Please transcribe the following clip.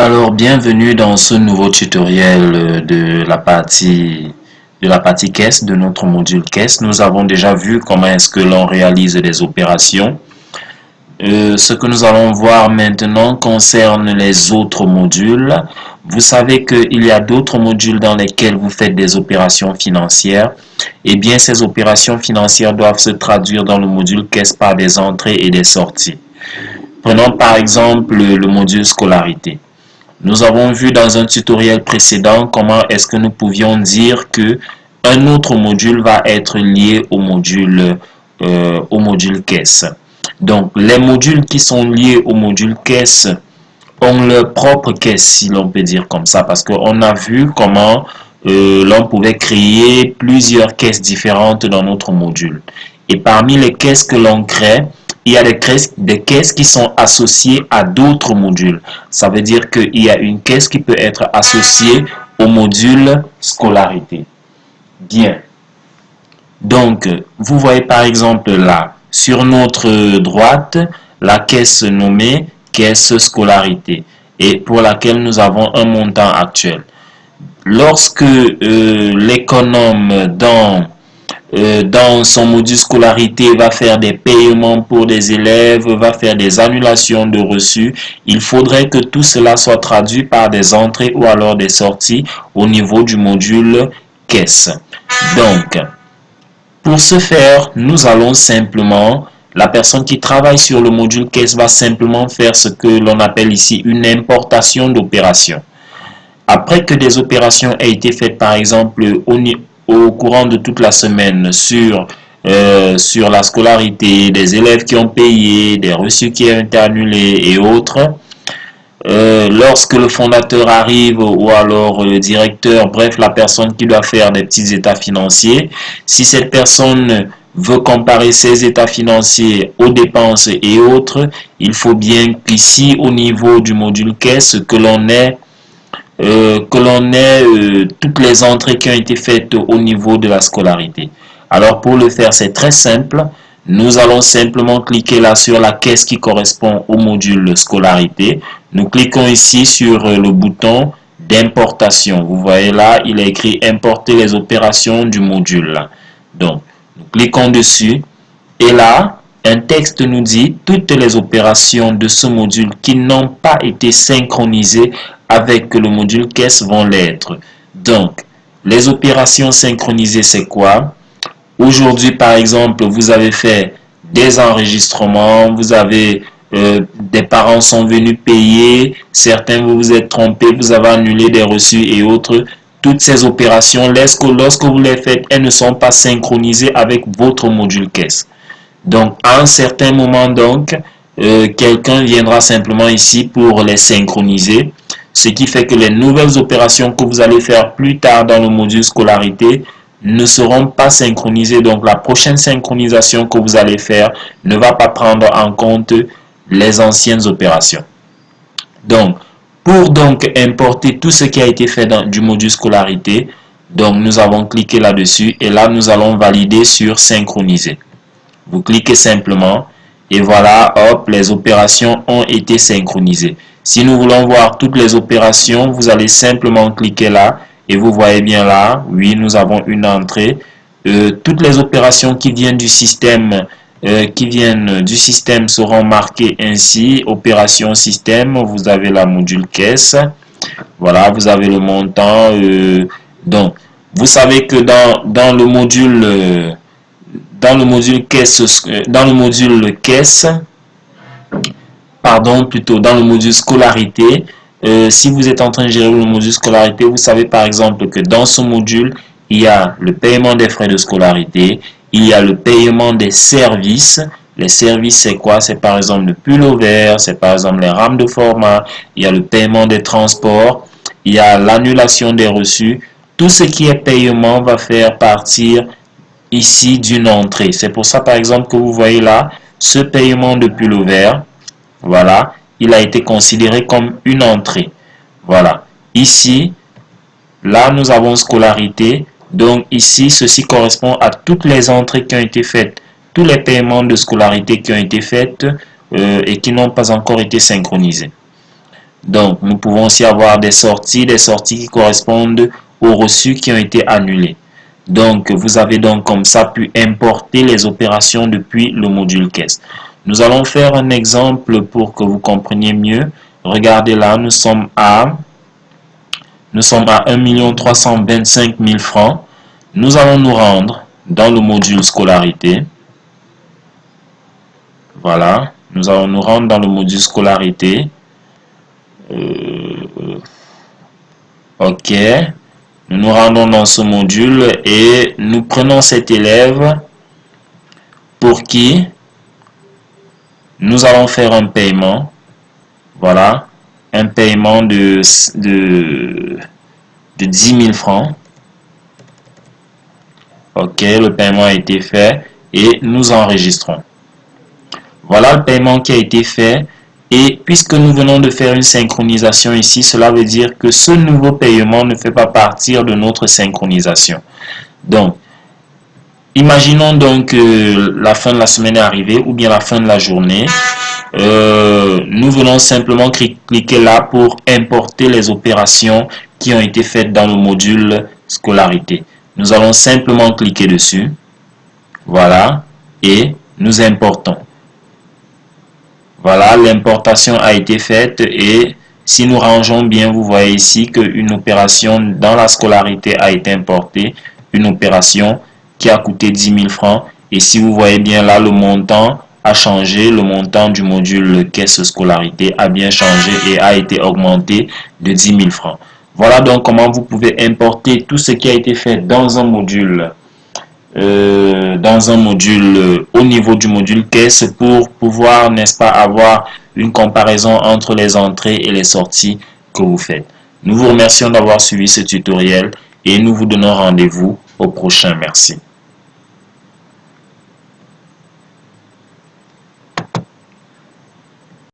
Alors, bienvenue dans ce nouveau tutoriel de la partie caisse de notre module caisse. Nous avons déjà vu comment est-ce que l'on réalise des opérations. Ce que nous allons voir maintenant concerne les autres modules. Vous savez qu'il y a d'autres modules dans lesquels vous faites des opérations financières. Eh bien, ces opérations financières doivent se traduire dans le module caisse par des entrées et des sorties. Prenons par exemple le module scolarité. Nous avons vu dans un tutoriel précédent comment est-ce que nous pouvions dire que un autre module va être lié au module caisse. Donc, les modules qui sont liés au module caisse ont leur propre caisse, si l'on peut dire comme ça, parce qu'on a vu comment l'on pouvait créer plusieurs caisses différentes dans notre module. Et parmi les caisses que l'on crée, il y a des caisses qui sont associées à d'autres modules. Ça veut dire qu'il y a une caisse qui peut être associée au module scolarité. Bien. Donc, vous voyez par exemple là, sur notre droite, la caisse nommée caisse scolarité et pour laquelle nous avons un montant actuel. Lorsque l'économe dans son module scolarité va faire des paiements pour des élèves, va faire des annulations de reçus, il faudrait que tout cela soit traduit par des entrées ou alors des sorties au niveau du module caisse. Donc, pour ce faire, nous allons simplement, la personne qui travaille sur le module caisse va simplement faire ce que l'on appelle ici une importation d'opérations. Après que des opérations aient été faites, par exemple, au courant de toute la semaine sur la scolarité, des élèves qui ont payé, des reçus qui ont été annulés et autres, lorsque le fondateur arrive ou alors le directeur, bref, la personne qui doit faire des petits états financiers, si cette personne veut comparer ses états financiers aux dépenses et autres, il faut bien qu'ici, au niveau du module caisse, que l'on ait toutes les entrées qui ont été faites au niveau de la scolarité. Alors pour le faire, c'est très simple. Nous allons simplement cliquer là sur la caisse qui correspond au module scolarité. Nous cliquons ici sur le bouton d'importation. Vous voyez là, il est écrit importer les opérations du module. Donc, nous cliquons dessus et là, un texte nous dit toutes les opérations de ce module qui n'ont pas été synchronisées avec le module caisse vont l'être. Donc, les opérations synchronisées, c'est quoi? Aujourd'hui, par exemple, vous avez fait des enregistrements, vous avez des parents sont venus payer, certains vous vous êtes trompés, vous avez annulé des reçus et autres. Toutes ces opérations, lorsque vous les faites, elles ne sont pas synchronisées avec votre module caisse. Donc, à un certain moment, donc, quelqu'un viendra simplement ici pour les synchroniser. Ce qui fait que les nouvelles opérations que vous allez faire plus tard dans le module scolarité ne seront pas synchronisées. Donc, la prochaine synchronisation que vous allez faire ne va pas prendre en compte les anciennes opérations. Donc, pour donc importer tout ce qui a été fait du module scolarité, donc nous avons cliqué là-dessus et là, nous allons valider sur synchroniser. Vous cliquez simplement et voilà, hop, les opérations ont été synchronisées. Si nous voulons voir toutes les opérations, vous allez simplement cliquer là et vous voyez bien là, oui, nous avons une entrée. Toutes les opérations qui viennent du système, seront marquées ainsi. Opération système, vous avez la module caisse. Voilà, vous avez le montant. Donc, vous savez que dans le module caisse, pardon, plutôt dans le module scolarité, si vous êtes en train de gérer le module scolarité, vous savez par exemple que dans ce module, il y a le paiement des frais de scolarité, il y a le paiement des services. Les services, c'est quoi? C'est par exemple le pullover, c'est par exemple les rames de format, il y a le paiement des transports, il y a l'annulation des reçus. Tout ce qui est paiement va faire partir ici d'une entrée. C'est pour ça par exemple que vous voyez là, ce paiement de pullover, voilà, il a été considéré comme une entrée. Voilà. Ici, là, nous avons scolarité. Donc, ici, ceci correspond à toutes les entrées qui ont été faites, tous les paiements de scolarité qui ont été faits et qui n'ont pas encore été synchronisés. Donc, nous pouvons aussi avoir des sorties qui correspondent aux reçus qui ont été annulés. Donc, vous avez donc comme ça pu importer les opérations depuis le module caisse. Nous allons faire un exemple pour que vous compreniez mieux. Regardez là, nous sommes à 1 325 000 francs. Nous allons nous rendre dans le module scolarité. Voilà, nous allons nous rendre dans le module scolarité. Ok, nous nous rendons dans ce module et nous prenons cet élève pour qui nous allons faire un paiement. Voilà, un paiement de 10 000 francs. Ok, le paiement a été fait et nous enregistrons. Voilà le paiement qui a été fait. Et puisque nous venons de faire une synchronisation ici, cela veut dire que ce nouveau paiement ne fait pas partir de notre synchronisation. Donc, imaginons donc que la fin de la semaine est arrivée ou bien la fin de la journée. Nous venons simplement cliquer là pour importer les opérations qui ont été faites dans le module scolarité. Nous allons simplement cliquer dessus. Voilà. Et nous importons. Voilà, l'importation a été faite et si nous rangeons bien, vous voyez ici qu'une opération dans la scolarité a été importée, une opération qui a coûté 10 000 francs. Et si vous voyez bien là, le montant a changé, le montant du module caisse scolarité a bien changé et a été augmenté de 10 000 francs. Voilà donc comment vous pouvez importer tout ce qui a été fait dans un module. Au niveau du module caisse pour pouvoir, n'est-ce pas, avoir une comparaison entre les entrées et les sorties que vous faites. Nous vous remercions d'avoir suivi ce tutoriel et nous vous donnons rendez-vous au prochain. Merci.